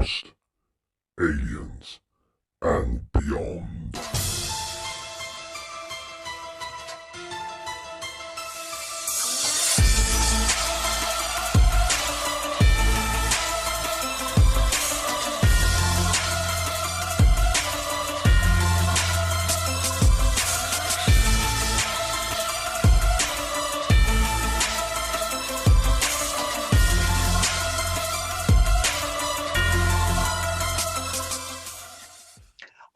Ghost, Aliens, and Beyond.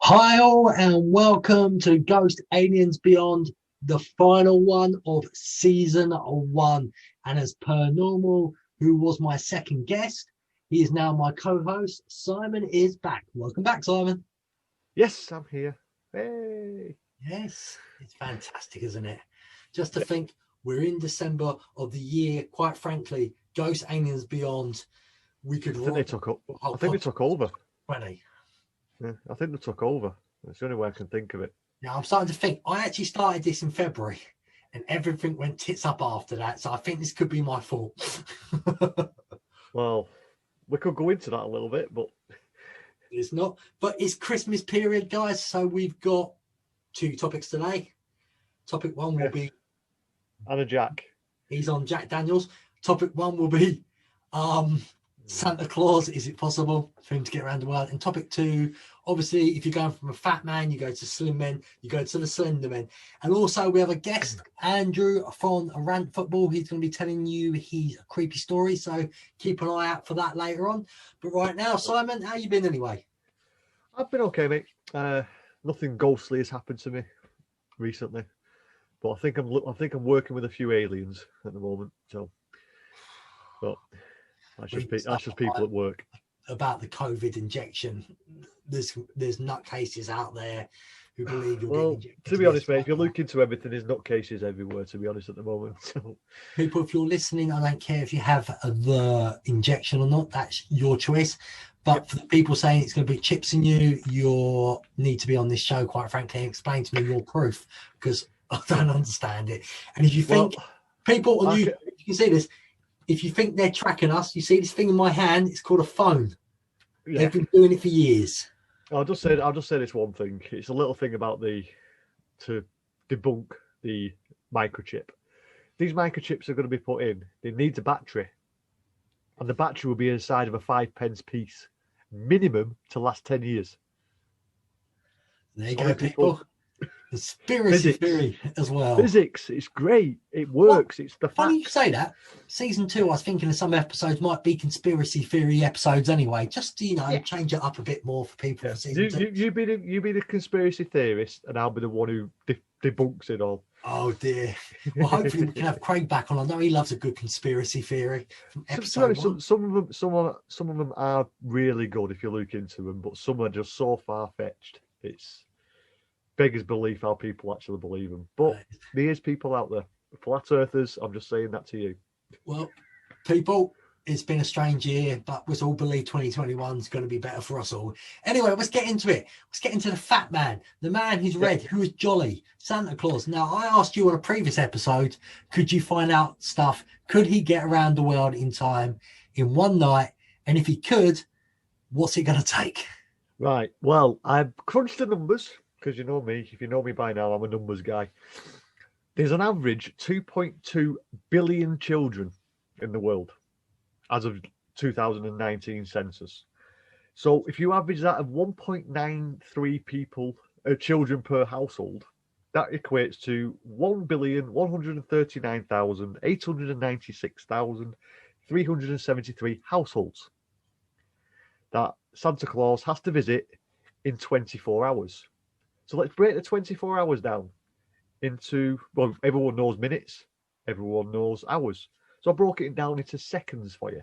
Hi all and welcome to Ghost Aliens Beyond, the final one of season 1. And as per normal, who was my second guest, he is now my co-host. Simon is back. Welcome back, Simon. Yes, I'm here. Hey. Yes, it's fantastic, isn't it? Just to think we're in December of the year, quite frankly, Ghost Aliens Beyond, we could... I think they took over. 20. Yeah, I think they took over. That's the only way I can think of it. Now I'm starting to think, I actually started this in February and everything went tits up after that. So I think this could be my fault. Well, we could go into that a little bit, but it's not. But it's Christmas period, guys. So we've got 2 topics today. Topic 1 will be Anna Jack. He's on Jack Daniels. Topic 1 will be Santa Claus, is it possible for him to get around the world? And topic 2, obviously, if you're going from a fat man, you go to slim men, you go to the SlenderMan. And also, we have a guest, Andrew from Rant Football. He's going to be telling you his creepy story, so keep an eye out for that later on. But right now, Simon, how you been anyway? I've been okay, mate. Nothing ghostly has happened to me recently, but I think I'm working with a few aliens at the moment. So, but. That's just people at work. About the COVID injection, there's nutcases out there who believe you're getting injected. To be honest, mate, if you look into everything, there's nutcases everywhere, to be honest, at the moment. So. People, if you're listening, I don't care if you have the injection or not, that's your choice. But for the people saying it's going to be chips in you, you need to be on this show, quite frankly, and explain to me your proof, because I don't understand it. And if you think people on you can see this, if you think they're tracking us, you see this thing in my hand, it's called a phone. Yeah. They've been doing it for years. I'll just say this one thing. It's a little thing about to debunk the microchip. These microchips are going to be put in. They need a battery. And the battery will be inside of a 5p piece, minimum to last 10 years. There you go, people. Conspiracy theory as well. Physics, it's great. It works. It's the funny facts. You say that. Season 2, I was thinking of some episodes might be conspiracy theory episodes anyway, just to change it up a bit more for people. For season 2. You be the conspiracy theorist, and I'll be the one who debunks it all. Oh dear. Well, hopefully we can have Craig back on. I know he loves a good conspiracy theory. From episode 1. Some of them are really good if you look into them, but some are just so far fetched. It's beggars belief how people actually believe them. But there is people out there. Flat earthers, I'm just saying that to you. Well, people, it's been a strange year, but we all believe 2021 is going to be better for us all. Anyway, let's get into it. Let's get into the fat man, the man who's red, who is jolly, Santa Claus. Now, I asked you on a previous episode, could you find out stuff? Could he get around the world in time in one night? And if he could, what's it going to take? Right. Well, I've crunched the numbers. Because you know me, if you know me by now, I'm a numbers guy. There's an average 2.2 billion children in the world as of 2019 census. So if you average that of 1.93 children per household, that equates to 1,139,896,373 households that Santa Claus has to visit in 24 hours. So let's break the 24 hours down into, well, everyone knows minutes, everyone knows hours. So I broke it down into seconds for you.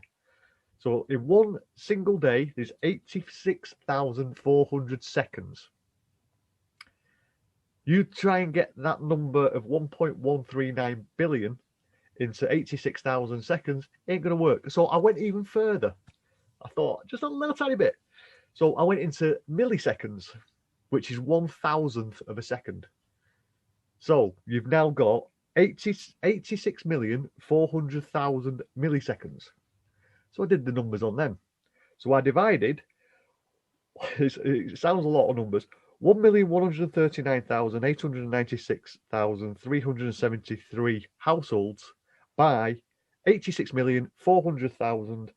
So in one single day, there's 86,400 seconds. You try and get that number of 1.139 billion into 86,000 seconds, ain't going to work. So I went even further. I thought, just a little tiny bit. So I went into milliseconds, which is 1,000th of a second. So you've now got 86,400,000 milliseconds. So I did the numbers on them. So I divided it sounds a lot of numbers. 1,139,896,373 households by 86,400,000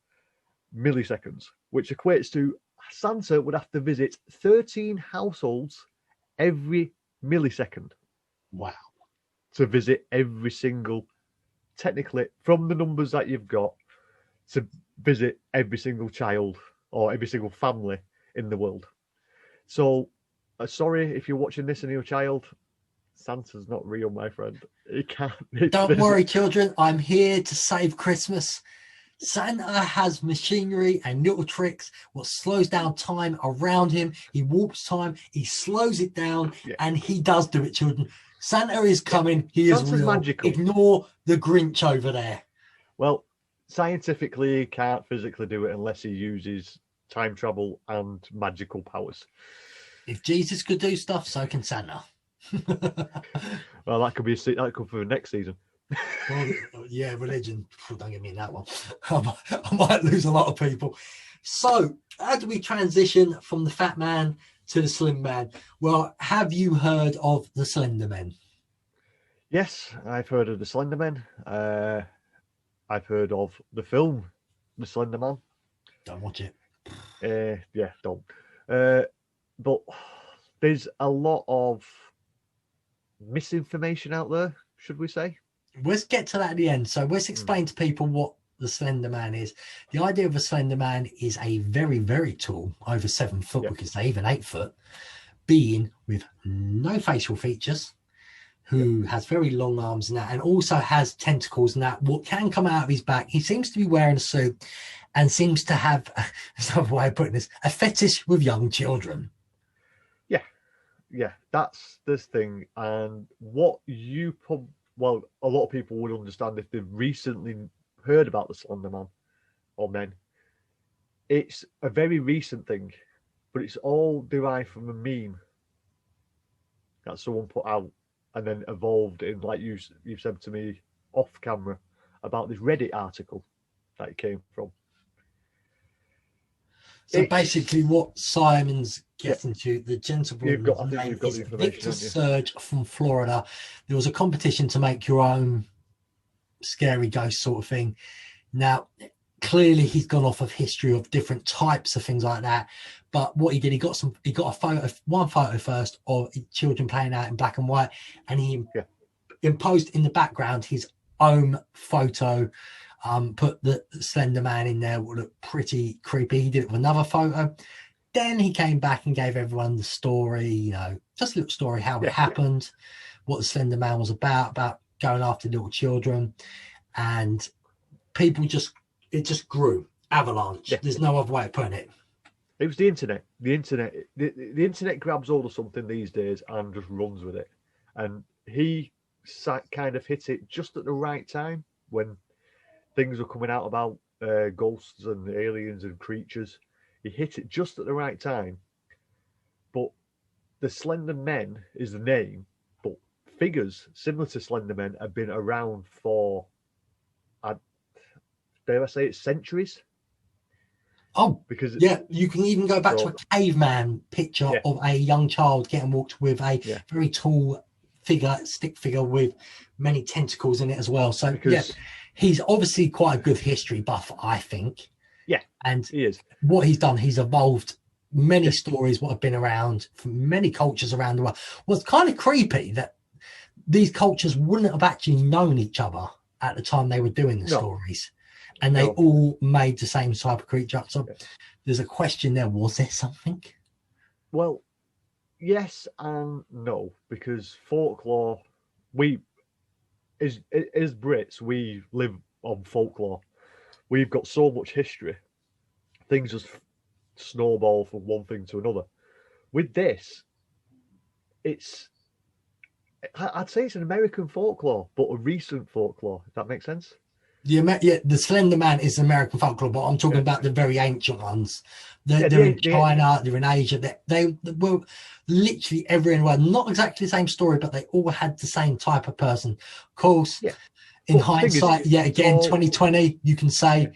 milliseconds, which equates to Santa would have to visit 13 households every millisecond. Wow. To visit every single, technically, from the numbers that you've got, to visit every single child or every single family in the world. So, sorry if you're watching this and you're a child, Santa's not real, my friend. He can't. Don't worry, children. I'm here to save Christmas. Santa has machinery and little tricks what slows down time around him. He warps time, he slows it down, and he does do it, children. Santa is coming. He Santa's is real. magical. Ignore the Grinch over there. Well, scientifically, he can't physically do it unless he uses time travel and magical powers. If Jesus could do stuff, so can Santa. Well, that could be that could for next season. Well, yeah, religion. Don't get me in that one. I might lose a lot of people. So, how do we transition from the fat man to the slim man? Well, have you heard of the SlenderMan? Yes, I've heard of the SlenderMan. I've heard of the film, The Slender Man. Don't watch it. Yeah, don't. But there's a lot of misinformation out there, should we say? Let's get to that at the end. So let's explain to people what the Slender Man is. The idea of a Slender Man is a very, very tall, over 7 foot, we could say even 8 foot, being with no facial features, who has very long arms and that, and also has tentacles and that, what can come out of his back. He seems to be wearing a suit and seems to have, there's another way of putting this, a fetish with young children. Yeah, that's this thing. And what you well, a lot of people would understand if they've recently heard about the Slender Man or men. It's a very recent thing, but it's all derived from a meme that someone put out and then evolved in, like you've said to me off camera, about this Reddit article that it came from. So basically what Simon's getting to, the gentleman is Victor Surge from Florida. There was a competition to make your own scary ghost sort of thing. Now, clearly he's gone off of history of different types of things like that. But what he did, he got one photo first of children playing out in black and white, and he imposed in the background his own photo. Put the Slender Man in there, would look pretty creepy. He did it with another photo. Then he came back and gave everyone the story, you know, just a little story, how it happened, what the Slender Man was about going after little children. And people it just grew, avalanche. Yeah. There's no other way of putting it. It was the internet. The internet grabs hold of something these days and just runs with it. And he kind of hit it just at the right time when things were coming out about ghosts and aliens and creatures. He hit it just at the right time. But the Slender Men is the name, but figures similar to Slender Men have been around for, dare I say it, centuries. Oh, because you can even go back to a caveman picture of a young child getting walked with a very tall stick figure with many tentacles in it as well. So he's obviously quite a good history buff, I think. Yeah, and he is. What he's done, he's evolved many stories what have been around from many cultures around the world. What's kind of creepy that these cultures wouldn't have actually known each other at the time they were doing the stories, and they all made the same type of creature. So there's a question there: was there something? Well, yes and no, because folklore, as Brits, we live on folklore. We've got so much history. Things just snowball from one thing to another. With this, I'd say it's an American folklore, but a recent folklore, if that makes sense. The Slender Man is American folklore, but I'm talking about the very ancient ones. They're in China, they're in Asia. They were literally everywhere in the world. Not exactly the same story, but they all had the same type of person. Of course, in hindsight, again, 2020, you can say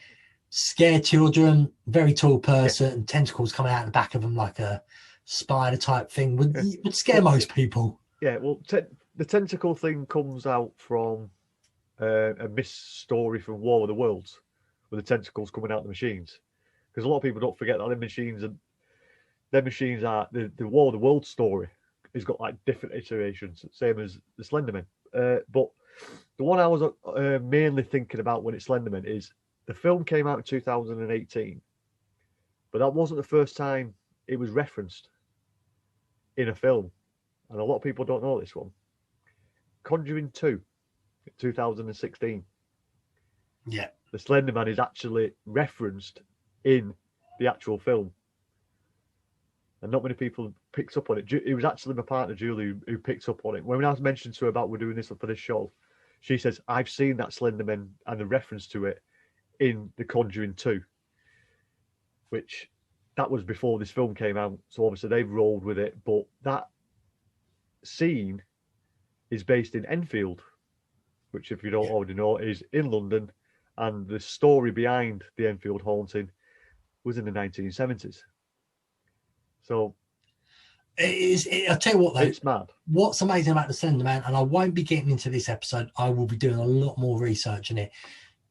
scare children, very tall person, tentacles coming out the back of them like a spider type thing would scare most people. Yeah, well, the tentacle thing comes out from a missed story from War of the Worlds, with the tentacles coming out of the machines. Because a lot of people don't forget that their machines are the War of the Worlds story has got like different iterations, same as the SlenderMan. But the one I was mainly thinking about when it's SlenderMan is the film came out in 2018, but that wasn't the first time it was referenced in a film, and a lot of people don't know this one. Conjuring 2, 2016. Yeah, the SlenderMan is actually referenced in the actual film, and not many people picked up on it. It was actually my partner Julie who picked up on it. When I mentioned to her about we're doing this for this show, she says, I've seen that SlenderMan and the reference to it in The Conjuring 2, which that was before this film came out, so obviously they've rolled with it. But that scene is based in Enfield, which, if you don't already know, is in London, and the story behind the Enfield haunting was in the 1970s. So I'll tell you what, though, it's mad. What's amazing about the SlenderMan, and I won't be getting into this episode, I will be doing a lot more research in it,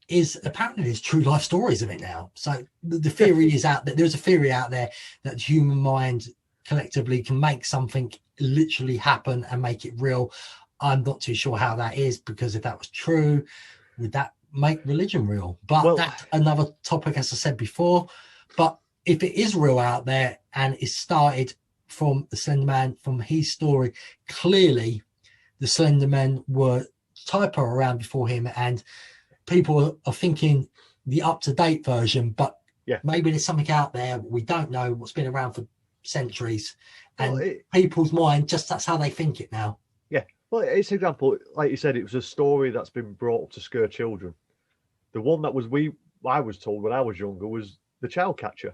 is apparently there's true life stories of it now. So the theory is out there. There's a theory out there that the human mind collectively can make something literally happen and make it real. I'm not too sure how that is, because if that was true, would that make religion real? But that's another topic, as I said before. But if it is real out there and it started from the SlenderMan, from his story, clearly the SlenderMan were typo around before him, and people are thinking the up-to-date version, but maybe there's something out there we don't know, what's been around for centuries, and people's mind, just that's how they think it now. Yeah, well, it's an example, like you said, it was a story that's been brought up to scare children. The one that I was told when I was younger was the child catcher.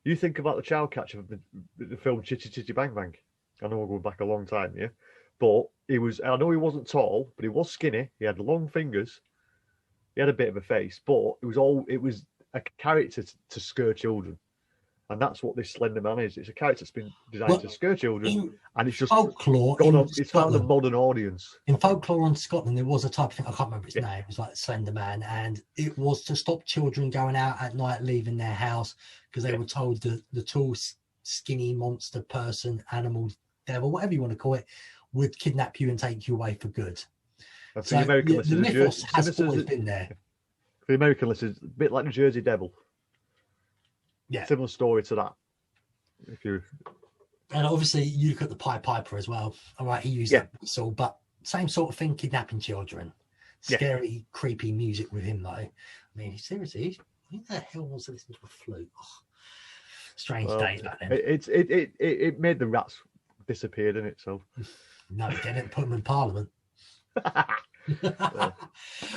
You think about the child catcher of the film Chitty Chitty Bang Bang. I know we're going back a long time here, but I know he wasn't tall, but he was skinny. He had long fingers. He had a bit of a face, but it was a character to scare children. And that's what this SlenderMan is. It's a character that's been designed to scare children, and it's just folklore. It's found a modern audience. In folklore in Scotland, there was a type of thing, I can't remember its name, it was like SlenderMan, and it was to stop children going out at night, leaving their house, because they were told the tall, skinny monster person, animal, devil, whatever you want to call it, would kidnap you and take you away for good. And so the American listeners, the mythos has always been there. For the American listeners, a bit like the Jersey Devil. Yeah, similar story to that. And obviously you look at the Pied Piper as well. All right, he used that whistle, but same sort of thing, kidnapping children. Scary, creepy music with him, though. I mean, seriously, who the hell wants to listen to a flute? Oh, strange days back then. It made the rats disappear, didn't it? So no, it didn't. Put them in Parliament.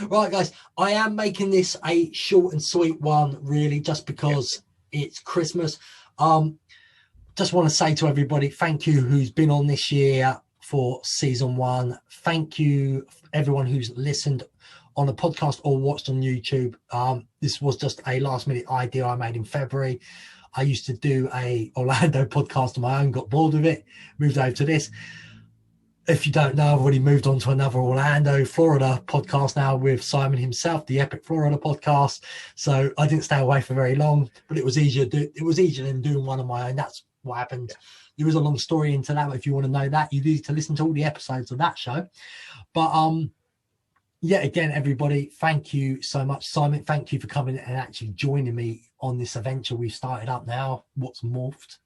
Right, guys, I am making this a short and sweet one, really, just because it's Christmas. Just want to say to everybody, thank you who's been on this year for season 1. Thank you everyone who's listened on a podcast or watched on YouTube. This was just a last minute idea I made in February. I used to do a Orlando podcast on my own, got bored with it, moved over to this. If you don't know, I've already moved on to another Orlando, Florida podcast now with Simon himself, the Epic Florida podcast. So I didn't stay away for very long, but it was easier than doing one on my own. That's what happened. There was a long story into that, but if you want to know that, you need to listen to all the episodes of that show. But again, everybody, thank you so much. Simon, thank you for coming and actually joining me on this adventure we've started up now. What's morphed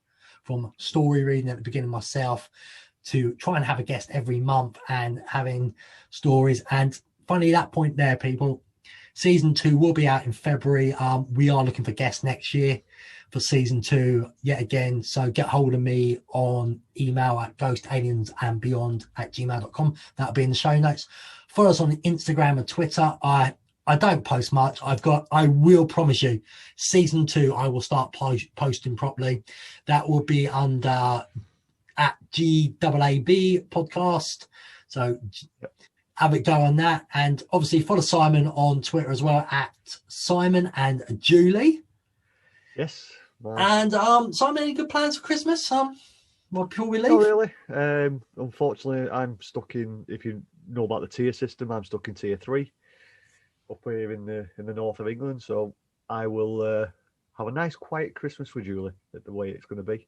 from story reading at the beginning myself to try and have a guest every month and having stories. And funny, that point there, people, season 2 will be out in February. We are looking for guests next year for season 2 yet again. So get hold of me on email at ghostaliensandbeyond@gmail.com. That'll be in the show notes. Follow us on Instagram and Twitter. I don't post much. I will promise you, season 2, I will start posting properly. That will be under at GAaB podcast. So have a go on that. And obviously follow Simon on Twitter as well at Simon and Julie. Yes. Man. And Simon, any good plans for Christmas? Before we leave? Not really. Unfortunately, I'm stuck in. If you know about the tier system, I'm stuck in tier 3 up here in the north of England. So I will have a nice, quiet Christmas with Julie. The way it's going to be.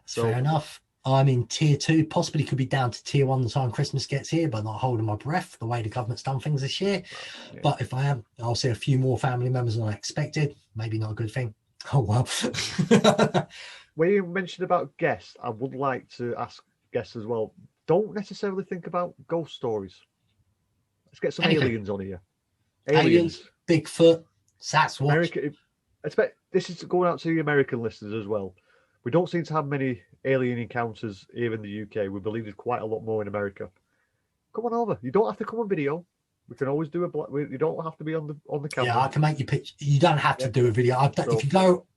So, fair enough. I'm in tier 2. Possibly could be down to tier 1 the time Christmas gets here, but not holding my breath the way the government's done things this year. Yeah. But if I am, I'll see a few more family members than I expected. Maybe not a good thing. Oh well. When you mentioned about guests, I would like to ask guests as well. Don't necessarily think about ghost stories. Let's get some aliens on here. Aliens, Bigfoot, Sasquatch. America, this is going out to the American listeners as well. We don't seem to have many alien encounters here in the UK. We believe there's quite a lot more in America. Come on over. You don't have to come on video. We can always do you don't have to be on the camera. Yeah, I can make you pitch. You don't have to do a video. If you go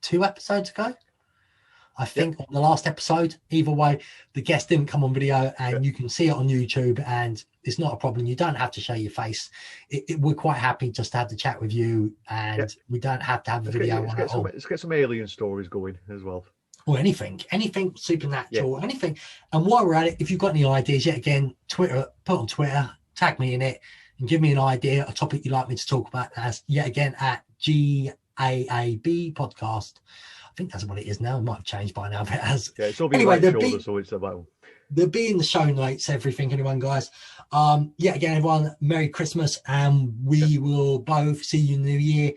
2 episodes ago, I think on the last episode, either way, the guest didn't come on video, and you can see it on YouTube, and it's not a problem. You don't have to show your face. We're quite happy just to have the chat with you, and we don't have to have a video. Let's get some alien stories going as well. Or anything supernatural, anything. And while we're at it, if you've got any ideas, yet again, Twitter, put on Twitter, tag me in it, and give me an idea, a topic you'd like me to talk about, as yet again at GAaB podcast. I think that's what it is now. It might have changed by now, but it has. Yeah, it's all been right shoulder, so it's about. There'll be in the show notes, everything, anyone, guys. Yet again, everyone, Merry Christmas, and we will both see you in the new year.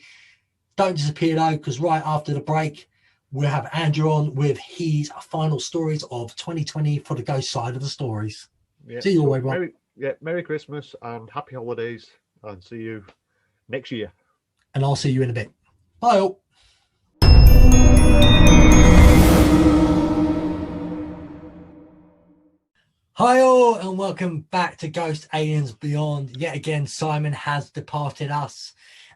Don't disappear though, because right after the break, we'll have Andrew on with his final stories of 2020 for the ghost side of the stories. Yeah. See you all, everyone. Merry Christmas and happy holidays, and see you next year. And I'll see you in a bit. Bye all. Hi all, and welcome back to Ghost Aliens Beyond. Yet again, Simon has departed us,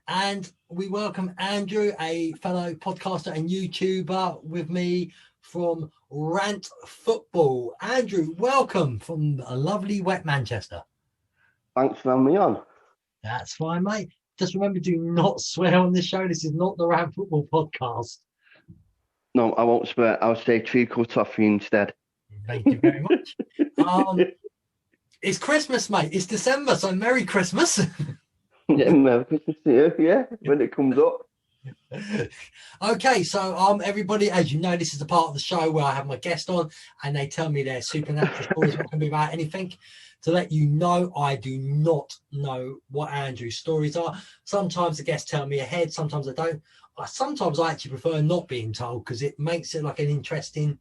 and we welcome Andrew, a fellow podcaster and YouTuber, with me from Rant Football. Andrew, welcome from a lovely wet Manchester. Thanks for having me on. That's fine, mate. Just remember, do not swear on this show. This is not the Rant Football podcast. No, I won't swear. I'll say treacle toffee instead. Thank you very much. It's Christmas, mate. It's December, so Merry Christmas. Yeah, Merry Christmas to you, yeah, when it comes up. Okay, so everybody, as you know, this is the part of the show where I have my guest on and they tell me their supernatural stories. What can be about anything. To let you know, I do not know what Andrew's stories are. Sometimes the guests tell me ahead, sometimes I don't. Sometimes I actually prefer not being told, because it makes it like an interesting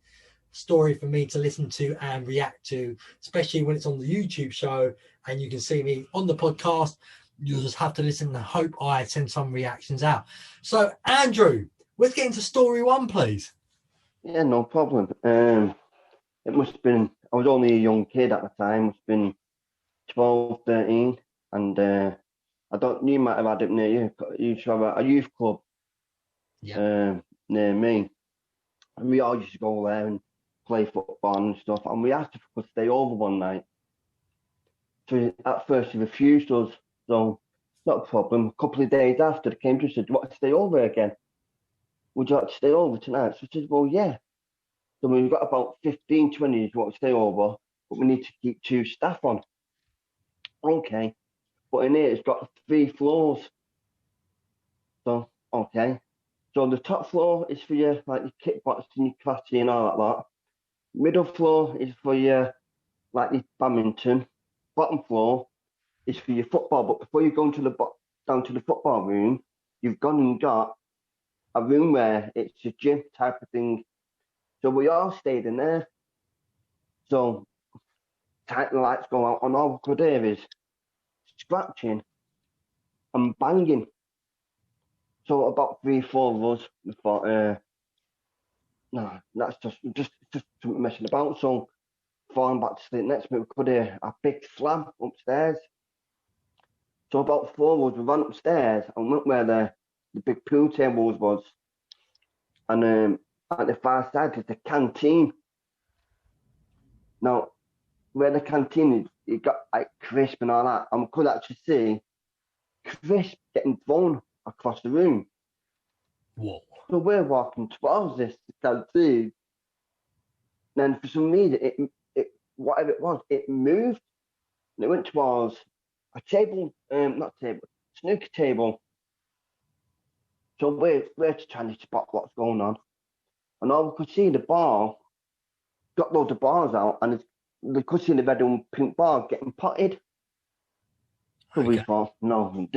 story for me to listen to and react to, especially when it's on the YouTube show and you can see me on the podcast. You'll just have to listen and hope I send some reactions out. So Andrew, let's get into story 1, please. Yeah, no problem. It must have been, I was only a young kid at the time. It must have been 12, 13, and you might have had it near you. You used to have a youth club near me, and we all used to go there and play football and stuff, and we asked if we could stay over one night. So at first he refused us, so not a problem. A couple of days after, they came to us and said, "Do you want to stay over again? Would you like to stay over tonight?" So I said, "Well, yeah." So we've got about 15, 20 who want to stay over, but we need to keep 2 staff on. Okay, but in here it's got 3 floors. So, okay. So the top floor is for your, like, your kickboxing, your karate and all that lot. Middle floor is for your, like, your badminton. Bottom floor is for your football. But before you go down to the football room, you've gone and got a room where it's a gym type of thing. So we all stayed in there. So tight the lights go out, and all we could hear is scratching and banging. So about 3, 4 of us, we thought, no, that's just messing about. So falling back to sleep. Next minute, we could hear a big slam upstairs. So about 4 of us, we ran upstairs and went where the big pool tables was. And at the far side is the canteen. Now, where the canteen is, it got like crisp and all that, and we could actually see crisp getting thrown across the room. Whoa. So we're walking towards this canteen, and then for some reason, it whatever it was, it moved, and it went towards a table, not table, snooker table. So we're just trying to spot what's going on, and all we could see the ball, got loads of balls out, and they could see the red and pink ball getting potted. So we thought, no, we're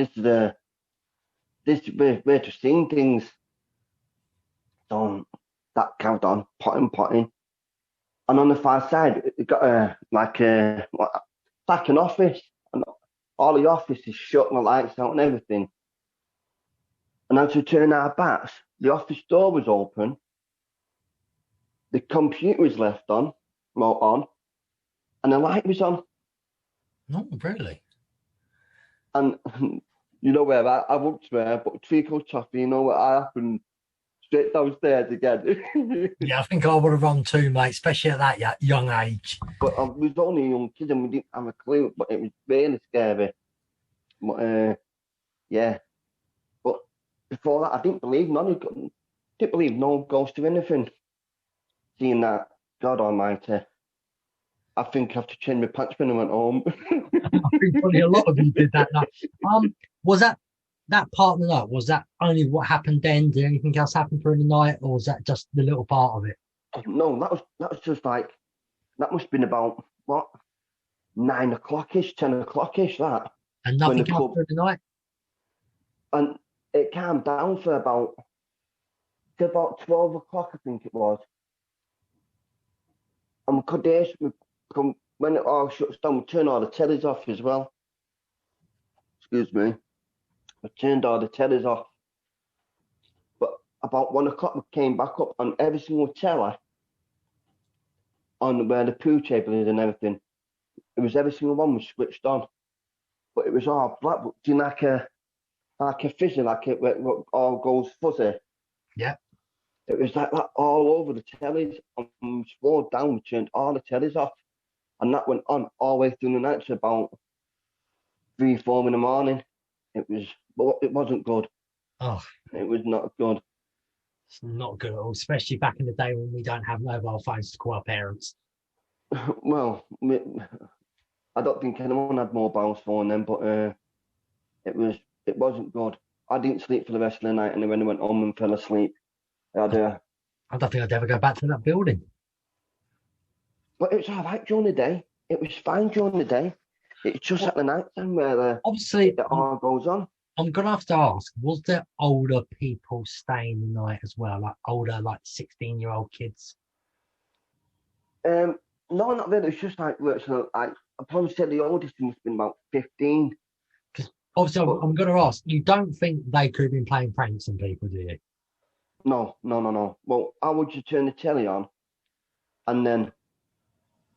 just seeing things. So that carried on, potting. And on the far side, it got like an office, and all the office is shut and the lights out and everything. And as we turned our backs, the office door was open, the computer was left on, and the light was on. No, really? And you know where I won't swear, but treacle toffee, you know what happened? Straight downstairs again. Yeah, I think I would have run too, mate, especially at that young age. But I was only a young kid and we didn't have a clue, but it was really scary. But yeah. But before that, I didn't believe no ghost or anything. Seeing that, God Almighty, I think I have to change my pants when I went home. I think probably a lot of you did that night. Was that part of the night? Was that only what happened then? Did anything else happen during the night, or was that just the little part of it? No, that was just like, that must have been about what, 9 o'clock-ish, 10 o'clock-ish, that. And nothing else during the night? And it calmed down for about 12 o'clock, I think it was. And we could hear, when it all shuts down, we turn all the tellies off as well. Excuse me. We turned all the tellies off. But about 1 o'clock, we came back up on every single telly on where the pool table is and everything. It was every single one was switched on. But it was all black, but like a fizzy, where it all goes fuzzy. Yeah. It was like that all over the tellies. And we slowed down, we turned all the tellies off. And that went on all the way through the night to about 3, 4 in the morning. It wasn't good. Oh. It was not good. It's not good at all, especially back in the day when we don't have mobile phones to call our parents. Well, I don't think anyone had mobile phone then, but it wasn't good. I didn't sleep for the rest of the night, and then when I went home and fell asleep, I don't think I'd ever go back to that building. But it was all right during the day. It was fine during the day. It's just at the night time where obviously it all goes on. I'm gonna have to ask: was there older people staying the night as well, like older, like 16-year-old kids? No, not really. It's just like I'd probably say the oldest must have been about 15. Because obviously, I'm gonna ask: you don't think they could have been playing pranks on people, do you? No. Well, how would you turn the telly on, and then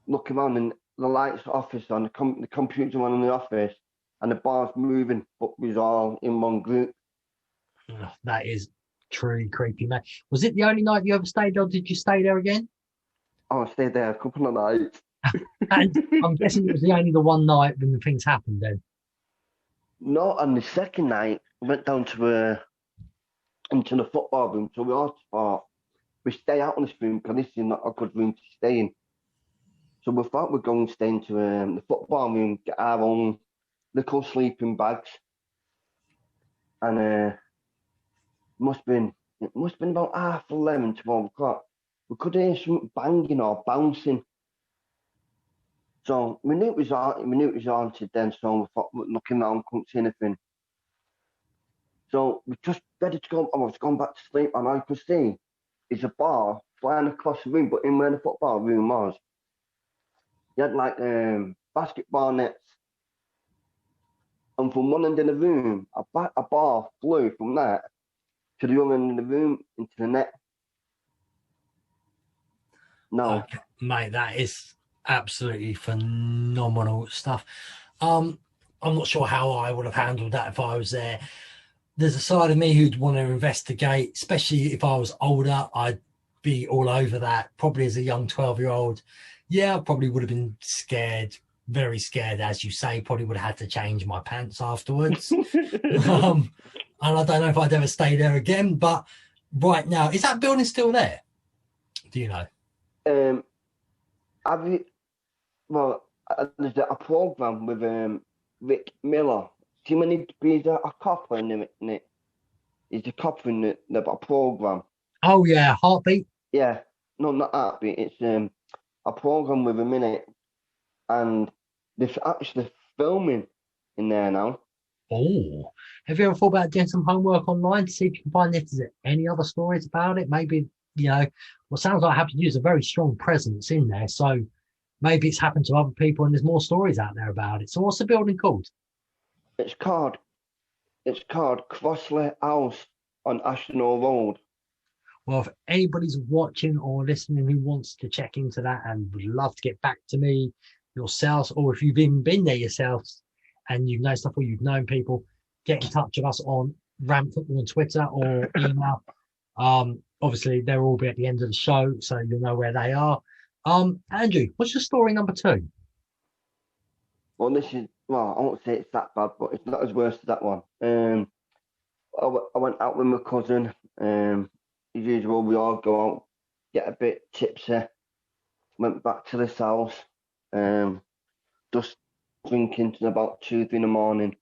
look around and the lights office on, the computer on in the office, and the bar's moving, but we was all in one group. Oh, that is truly creepy, man. Was it the only night you ever stayed, or did you stay there again? Oh, I stayed there a couple of nights. And I'm guessing it was the one night when the things happened then. No, on the second night, we went down to into the football room, so we all thought we stay out in this room because this is not a good room to stay in. So we thought we'd go and stay into the football room, get our own little sleeping bags, and it must have been about 11:30, 12 o'clock. We could hear something banging or bouncing. So we knew it was haunted then. So we thought, looking around, couldn't see anything. So we just ready to go. I was going back to sleep, and all I could see is a ball flying across the room, but in where the football room was. You had like basketball nets, and from one end of the room, a ball flew from that to the other end of the room into the net. No, okay, mate, that is absolutely phenomenal stuff. I'm not sure how I would have handled that if I was there. There's a side of me who'd want to investigate, especially if I was older. I'd be all over that. Probably as a young 12-year-old, Yeah, I probably would have been scared, very scared, as you say. Probably would have had to change my pants afterwards. And I don't know if I'd ever stay there again. But right now, is that building still there? Do you know? Have you? Well, there's a program with Rick Miller. See when he's a copper in it. He's a copper in the program. Oh yeah, Heartbeat. Yeah, no, not that bit. It's a program with him in it, and they're actually filming in there now. Oh, have you ever thought about doing some homework online to see if you can find if there's any other stories about it? Maybe, what sounds like Happy News a very strong presence in there. So maybe it's happened to other people and there's more stories out there about it. So what's the building called? It's called Crossley House on Ashton Road. Well, if anybody's watching or listening who wants to check into that and would love to get back to me yourselves, or if you've even been there yourselves and you've known stuff or you've known people, get in touch with us on Rant Football on Twitter or email. Obviously, they'll all be at the end of the show, so you'll know where they are. Andrew, what's your story number 2? Well, I won't say it's that bad, but it's not as worse as that one. I went out with my cousin. As usual, we all go out, get a bit tipsy. Went back to this house, just drinking till about 2, 3 in the morning.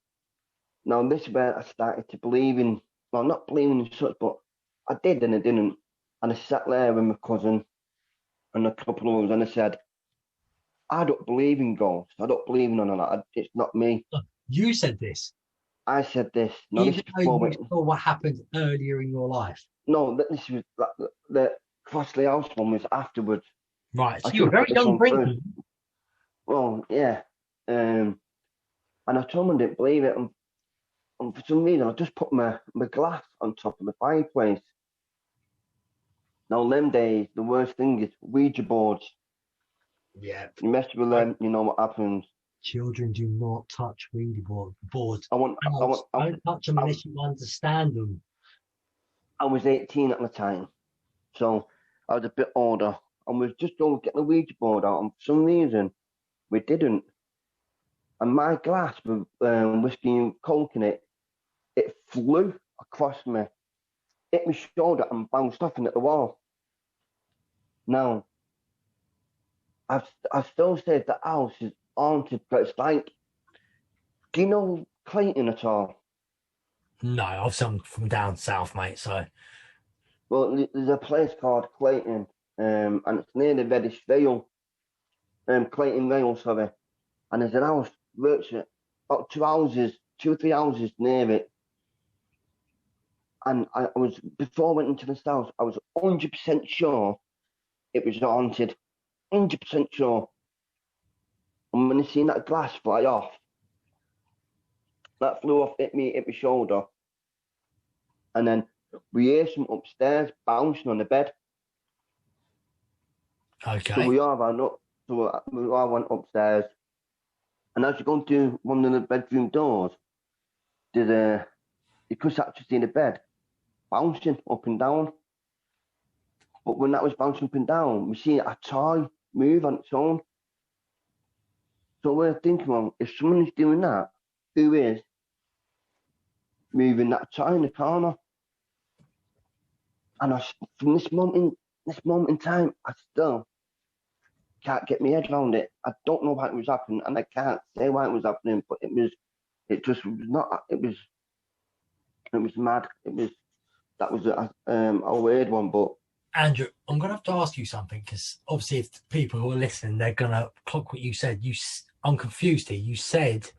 Now, this is where I started to believe in, well, not believing in such, but I did and I didn't. And I sat there with my cousin and a couple of others, and I said, I don't believe in ghosts. I don't believe in none of that. It's not me. You said this. I said this. No, Even this is though before you saw what happened earlier in your life. No, this was the Crossley House one was afterwards. Right, so you were a very young drinker. Well, yeah. And I told him I didn't believe it. And for some reason, I just put my glass on top of the fireplace. Now, them days, the worst thing is Ouija boards. Yeah. You mess with them, you know what happens. Children do not touch Ouija boards. Don't touch them unless you understand them. I was 18 at the time, so I was a bit older. And we was just going to get the Ouija board out, and for some reason, we didn't. And my glass with whiskey and coke in it, it flew across me, hit my shoulder, and bounced off into the wall. Now, I still said the house is haunted, but it's like, do you know Clayton at all? No, obviously I'm from down south, mate, so. Well, there's a place called Clayton, and it's near the Reddish Vale, Clayton Vale, sorry. And there's an house, virtually, about 2 or 3 houses near it. And before I went into this house, I was 100% sure it was haunted. 100% sure. And when I seen that glass fly off, that flew off, hit my shoulder. And then we hear some upstairs bouncing on the bed. Okay. So we all went upstairs. And as you go into one of the bedroom doors, you could actually see the bed bouncing up and down. But when that was bouncing up and down, we see a toy move on its own. So we're thinking, well, if someone is doing that, who is moving that toy in the corner? And from this moment in time, I still can't get my head around it. I don't know why it was happening, and I can't say why it was happening, but it was mad. That was a weird one, but. Andrew, I'm going to have to ask you something, because obviously if people who are listening, they're going to clock what you said. I'm confused here. You said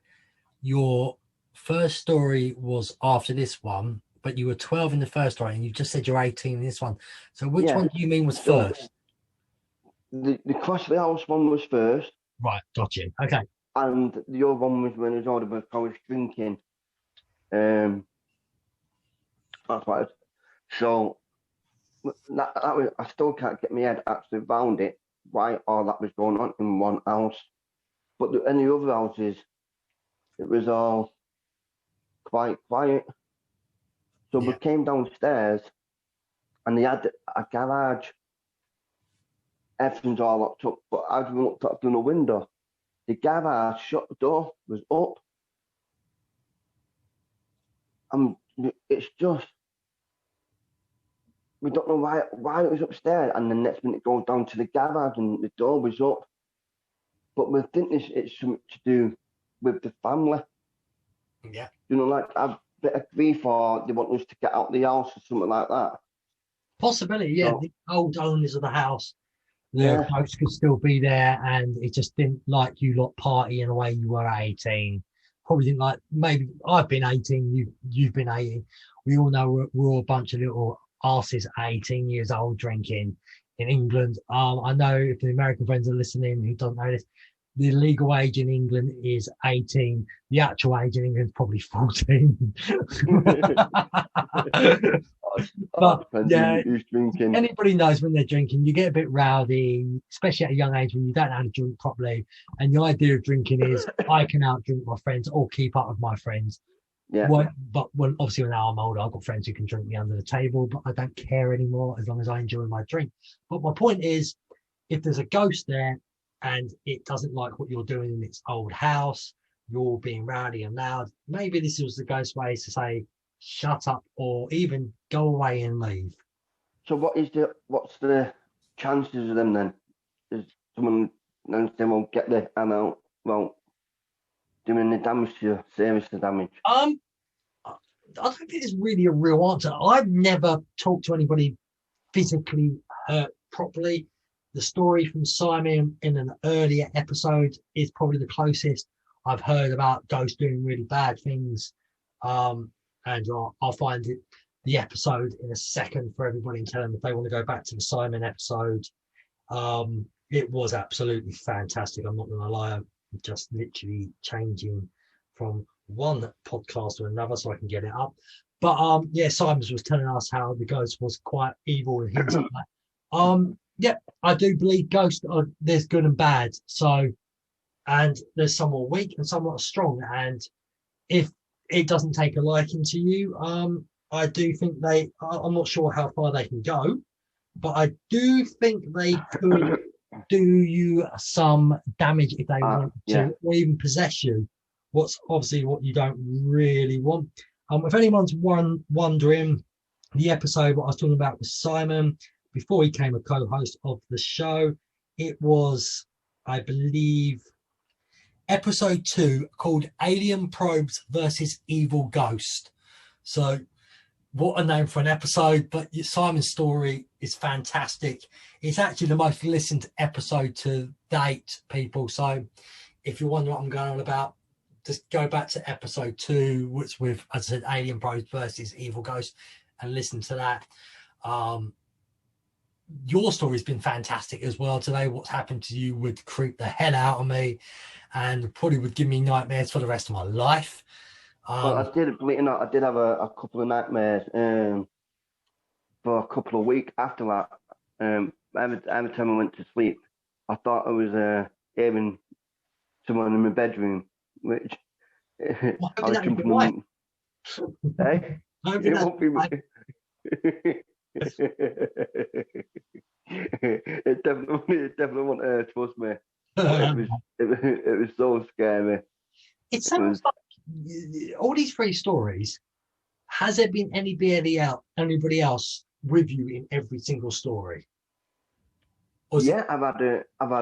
your first story was after this one, but you were 12 in the first story, and you just said you're 18 in this one. So which one do you mean was first? The Crossley House one was first. Right, got you. Okay. And the other one was when I was older, but I was drinking. That's what so that was, I still can't get my head actually around it, why all that was going on in one house. But in the other houses, it was all quite quiet. So we came downstairs and they had a garage everything's all locked up. But as we looked up through the window, the GAaB had shut, the door was up. And it's just, we don't know why it was upstairs, and the next minute it goes down to the GAaB and the door was up. But we think it's something to do with the family. Yeah. You know, like a bit of grief, or they want us to get out the house or something like that. Possibility, yeah. So, the old owners of the house, Yeah. the folks could still be there, and it just didn't like you lot partying away. You were 18. Probably didn't like, maybe I've been 18, you've been 18. We all know we're all a bunch of little arses 18 years old drinking in England. I know if the American friends are listening who don't know this, the legal age in England is 18. The actual age in England is probably 14. But yeah, who's drinking. anybody knows when they're drinking, you get a bit rowdy, especially at a young age when you don't know how to drink properly. And the idea of drinking is I can outdrink my friends or keep up with my friends. Yeah. But obviously now I'm older, I've got friends who can drink me under the table, but I don't care anymore as long as I enjoy my drink. But my point is, if there's a ghost there and it doesn't like what you're doing in its old house, you're being rowdy and loud, maybe this was the ghost way to say, shut up, or even go away and leave. So what's the chances of them then? Is someone then they won't get the amount, well, doing the damage to you, serious damage? I don't think there's really a real answer. I've never talked to anybody physically hurt properly. The story from Simon in an earlier episode is probably the closest I've heard about ghosts doing really bad things. And I'll find the episode in a second for everybody and tell them if they want to go back to the Simon episode. It was absolutely fantastic. I'm not going to lie. I'm just literally changing from one podcast to another so I can get it up. But yeah, Simon was telling us how the ghost was quite evil and things like that. Yeah, I do believe ghosts there's good and bad. So, and there's somewhat weak and somewhat strong. And if it doesn't take a liking to you, I do think I'm not sure how far they can go, but I do think they could do you some damage if they want to, or even possess you. What's obviously what you don't really want. If anyone's wondering, the episode what I was talking about was Simon before he became a co-host of the show. It was, I believe, episode 2 called Alien Probes versus Evil Ghost. So what a name for an episode, but Simon's story is fantastic. It's actually the most listened episode to date, people. So if you wonder what I'm going on about, just go back to episode 2, which with, as I said, Alien Probes versus Evil Ghost, and listen to that. Your story's been fantastic as well today. What's happened to you would creep the hell out of me and probably would give me nightmares for the rest of my life. Well, I did have a couple of nightmares for a couple of weeks after that. Every time I went to sleep, I thought I was hearing someone in my bedroom, which I was jumping on. Hey? It won't be me. It definitely won't hurt, trust me. It was so scary. It sounds like all these 3 stories. Has there been anybody else with you in every single story? Yeah, I've had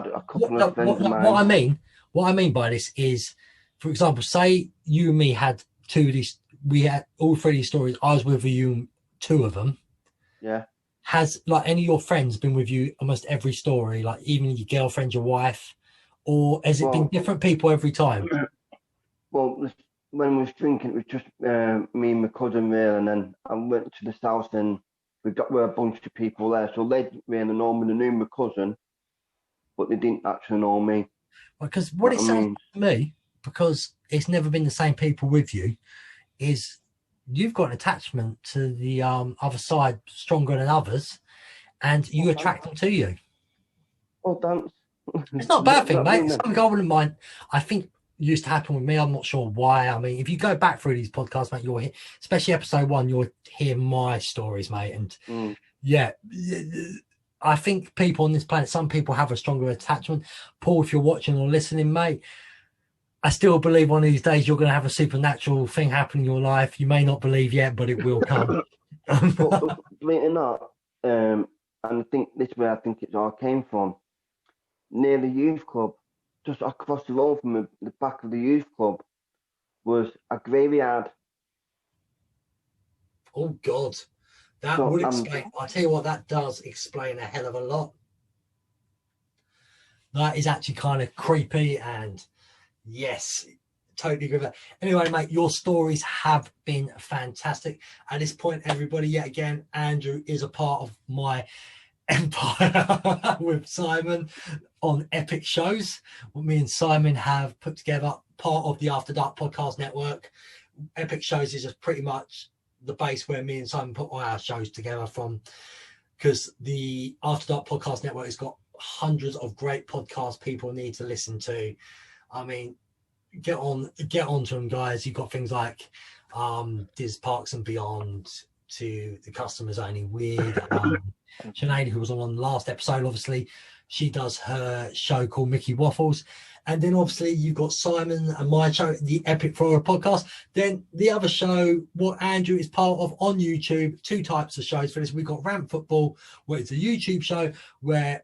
a couple of friends of mine. What I mean by this is, for example, say you and me had 2 of these. We had all 3 of these stories. I was with you, 2 of them. Yeah. Has like any of your friends been with you almost every story, like even your girlfriend, your wife, or has it been different people every time? Well, when we was drinking, it was just me and my cousin there, and then I went to the house and we were a bunch of people there, so they didn't really know me. They knew my cousin, but they didn't actually know me. Because what it sounds to me, because it's never been the same people with you, is you've got an attachment to the other side stronger than others, and you attract them to you. Oh, thanks. It's not a bad thing, mate. It's something I wouldn't mind. I think it used to happen with me. I'm not sure why. I mean, if you go back through these podcasts, mate, you'll hear, especially episode 1, you'll hear my stories, mate. And yeah, I think people on this planet, some people have a stronger attachment. Paul, if you're watching or listening, mate, I still believe one of these days you're going to have a supernatural thing happen in your life. You may not believe yet, but it will come. But believe it or not, and I think this is where I think it all came from. Near the youth club, just across the road from the back of the youth club, was a graveyard. Oh, God. That So, would explain. I'll tell you what, that does explain a hell of a lot. That is actually kind of creepy, and yes, totally agree with that. Anyway, mate, your stories have been fantastic. At this point, everybody, yet again, Andrew is a part of my empire with Simon on epic shows. What me and Simon have put together, part of the After Dark Podcast Network. Epic Shows is just pretty much the base where me and Simon put all our shows together from, because the After Dark Podcast Network has got hundreds of great podcasts people need to listen to. I mean, get on to them, guys. You've got things like Diz Parks and Beyond, to the Customers Only Weird. Sinead, who was on the last episode, obviously, she does her show called Mickey Waffles. And then obviously you've got Simon and my show, the Epic Flora podcast. Then the other show, what Andrew is part of on YouTube, two types of shows for this. We've got Rant Football, where it's a YouTube show where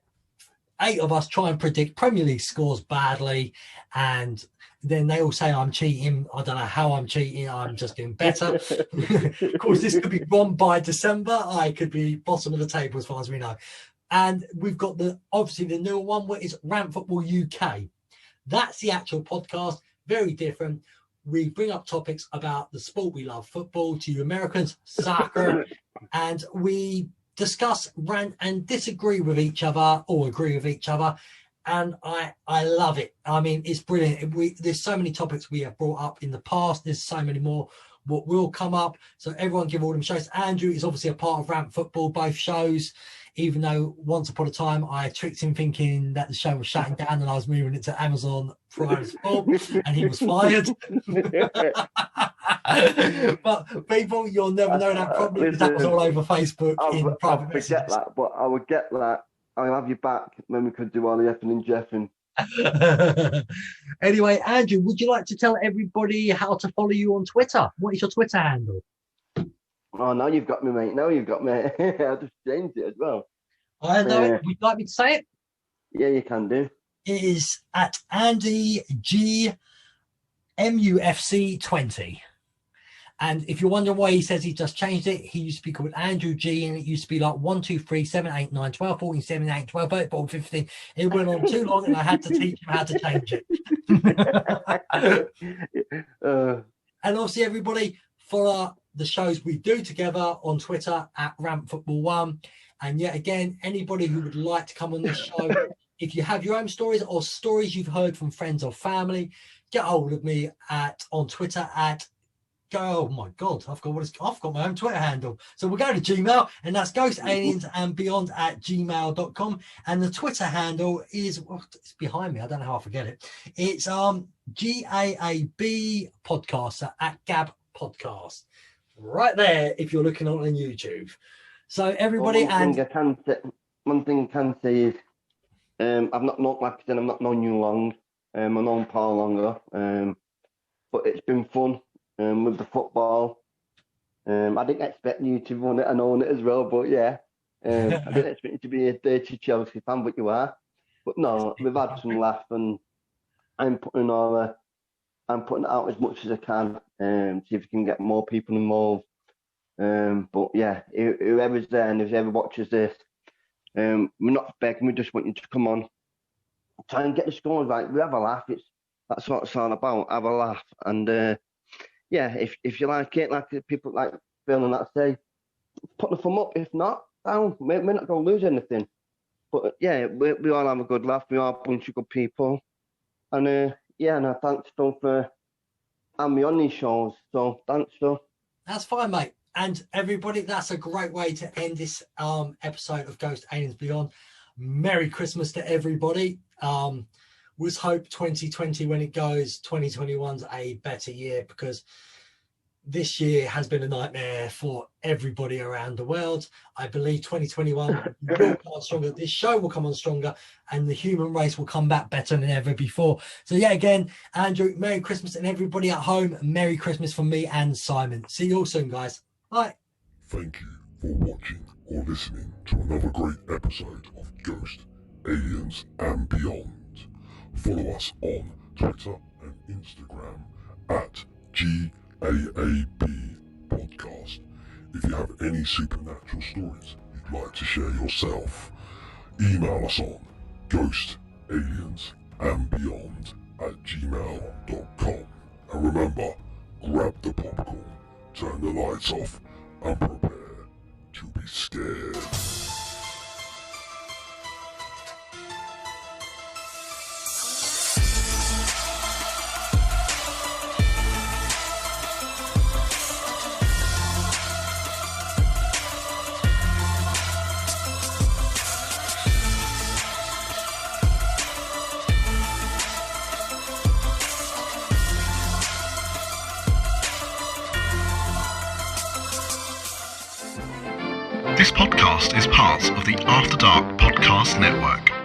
8 of us try and predict Premier League scores badly, and then they all say I'm cheating. I don't know how I'm cheating. I'm just doing better. Of course, this could be wrong by December. I could be bottom of the table as far as we know. And we've got obviously the new one, where it's Rant Football UK. That's the actual podcast, very different. We bring up topics about the sport we love, football, to you Americans, soccer, and we discuss, rant and disagree with each other, or agree with each other. And I love it. I mean, it's brilliant. There's so many topics we have brought up in the past. There's so many more what will come up. So everyone give all them shows. Andrew is obviously a part of Rant Football, both shows, even though once upon a time I tricked him thinking that the show was shutting down and I was moving it to Amazon Prime Sport, and he was fired. But people, you'll never know that probably, because that was all over Facebook in private messages. I forget that, but I would get that. I'll have you back when we could do all the effing and jeffing. Anyway, Andrew, would you like to tell everybody how to follow you on Twitter? What is your Twitter handle? Oh, now you've got me, mate. Now you've got me. I just changed it as well. I know it. Would you like me to say it? Yeah, you can do. It is at Andy G MUFC 20. And if you're wondering why he says he just changed it, he used to be called Andrew G, and it used to be like 1, 2, 3, 7, 8, 9, 12, 14, 17, 18, 12, 13, 14, 15. It went on too long, and I had to teach him how to change it. And obviously, everybody, follow the shows we do together on Twitter at Rant Football 1. And yet again, anybody who would like to come on this show, if you have your own stories or stories you've heard from friends or family, get hold of me on Twitter at oh my god, I've got my own Twitter handle. So we'll go to Gmail, and that's ghostaliensandbeyond@gmail.com. And the Twitter handle is, it's behind me, I don't know how I forget it. It's GAaB podcast, at GAaB podcast. Right there, if you're looking on YouTube. So everybody, one thing I can say is I've not known, like I said, I've not known you long. I've known Paul longer. But it's been fun. With the football, I didn't expect you to run it and own it as well, but yeah, I didn't expect you to be a dirty Chelsea fan, but you are. But no, we've had some laughs, and I'm putting it out as much as I can, see if we can get more people involved. But yeah, whoever's there and whoever watches this, we're not begging, we just want you to come on, try and get the scores right. We have a laugh. That's what it's all about. Have a laugh, and yeah, if you like it, like people like Phill and that say, put the thumb up. If not, down. We're not going to lose anything. But yeah, we all have a good laugh. We are a bunch of good people. And yeah, and thanks, Phill, for having me on these shows. So thanks, Phill. That's fine, mate. And everybody, that's a great way to end this episode of Ghost Aliens Beyond. Merry Christmas to everybody. Let's hope 2020, when it goes, 2021's a better year, because this year has been a nightmare for everybody around the world. I believe 2021 will come on stronger. This show will come on stronger, and the human race will come back better than ever before. So yeah, again, Andrew, Merry Christmas, and everybody at home, Merry Christmas from me and Simon. See you all soon, guys. Bye. Thank you for watching or listening to another great episode of Ghost, Aliens and Beyond. Follow us on Twitter and Instagram at GAaB Podcast. If you have any supernatural stories you'd like to share yourself, email us on ghostaliensandbeyond@gmail.com. And remember, grab the popcorn, turn the lights off, and prepare to be scared. This podcast is part of the After Dark Podcast Network.